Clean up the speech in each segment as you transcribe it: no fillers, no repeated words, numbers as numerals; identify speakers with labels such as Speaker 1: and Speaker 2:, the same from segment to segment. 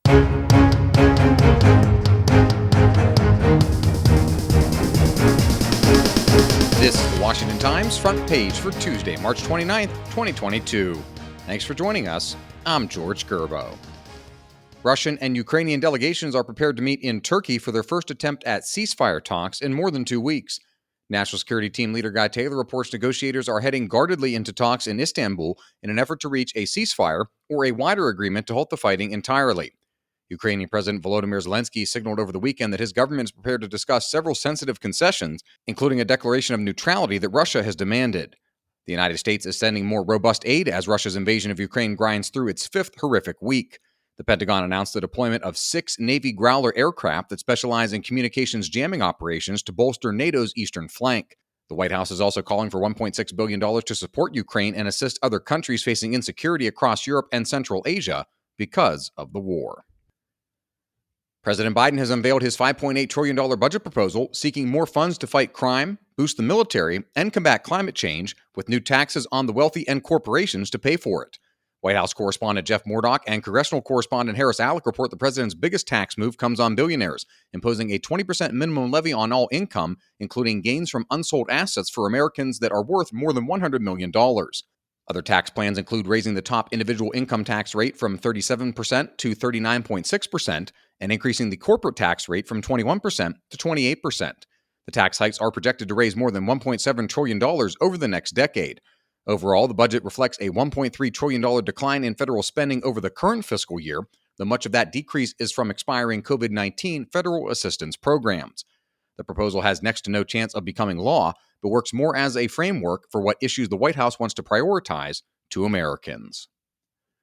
Speaker 1: This is the Washington Times front page for Tuesday, March 29th, 2022. Thanks for joining us. I'm George Gerbo. Russian and Ukrainian delegations are prepared to meet in Turkey for their first attempt at ceasefire talks in more than 2 weeks. National Security Team Leader Guy Taylor reports negotiators are heading guardedly into talks in Istanbul in an effort to reach a ceasefire or a wider agreement to halt the fighting entirely. Ukrainian President Volodymyr Zelensky signaled over the weekend that his government is prepared to discuss several sensitive concessions, including a declaration of neutrality that Russia has demanded. The United States is sending more robust aid as Russia's invasion of Ukraine grinds through its fifth horrific week. The Pentagon announced the deployment of 6 Navy Growler aircraft that specialize in communications jamming operations to bolster NATO's eastern flank. The White House is also calling for $1.6 billion to support Ukraine and assist other countries facing insecurity across Europe and Central Asia because of the war. President Biden has unveiled his $5.8 trillion budget proposal, seeking more funds to fight crime, boost the military, and combat climate change, with new taxes on the wealthy and corporations to pay for it. White House correspondent Jeff Murdoch and congressional correspondent Harris Alec report the president's biggest tax move comes on billionaires, imposing a 20% minimum levy on all income, including gains from unsold assets for Americans that are worth more than $100 million. Other tax plans include raising the top individual income tax rate from 37% to 39.6%, and increasing the corporate tax rate from 21% to 28%. The tax hikes are projected to raise more than $1.7 trillion over the next decade. Overall, the budget reflects a $1.3 trillion decline in federal spending over the current fiscal year, though much of that decrease is from expiring COVID-19 federal assistance programs. The proposal has next to no chance of becoming law, but works more as a framework for what issues the White House wants to prioritize to Americans.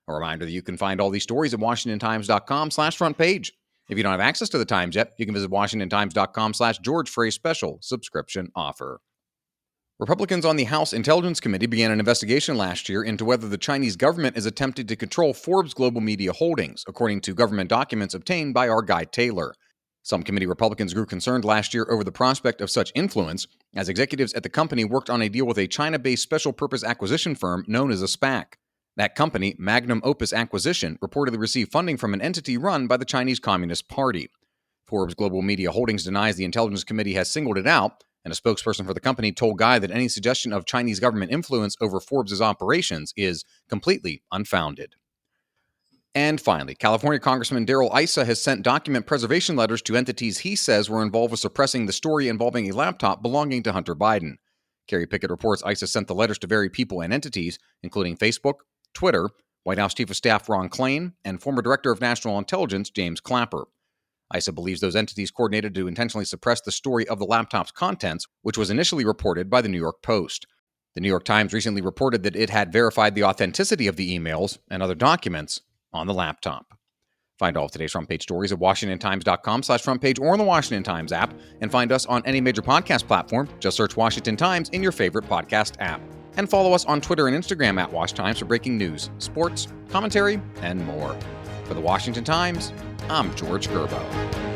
Speaker 1: A reminder that you can find all these stories at WashingtonTimes.com/front page. If you don't have access to the Times yet, you can visit WashingtonTimes.com/George for a special subscription offer. Republicans on the House Intelligence Committee began an investigation last year into whether the Chinese government is attempting to control Forbes global media holdings, according to government documents obtained by our Guy Taylor. Some committee Republicans grew concerned last year over the prospect of such influence, as executives at the company worked on a deal with a China-based special purpose acquisition firm known as a SPAC. That company, Magnum Opus Acquisition, reportedly received funding from an entity run by the Chinese Communist Party. Forbes Global Media Holdings denies the Intelligence Committee has singled it out, and a spokesperson for the company told Guy that any suggestion of Chinese government influence over Forbes' operations is completely unfounded. And finally, California Congressman Darrell Issa has sent document preservation letters to entities he says were involved with suppressing the story involving a laptop belonging to Hunter Biden. Kerry Pickett reports Issa sent the letters to various people and entities, including Facebook, Twitter, White House Chief of Staff Ron Klain, and former Director of National Intelligence James Clapper. Issa believes those entities coordinated to intentionally suppress the story of the laptop's contents, which was initially reported by the New York Post. The New York Times recently reported that it had verified the authenticity of the emails and other documents on the laptop. Find all of today's front page stories at WashingtonTimes.com/front page or on the Washington Times app, and find us on any major podcast platform. Just search Washington Times in your favorite podcast app. And follow us on Twitter and Instagram at Wash Times for breaking news, sports, commentary, and more. For the Washington Times, I'm George Gerbo.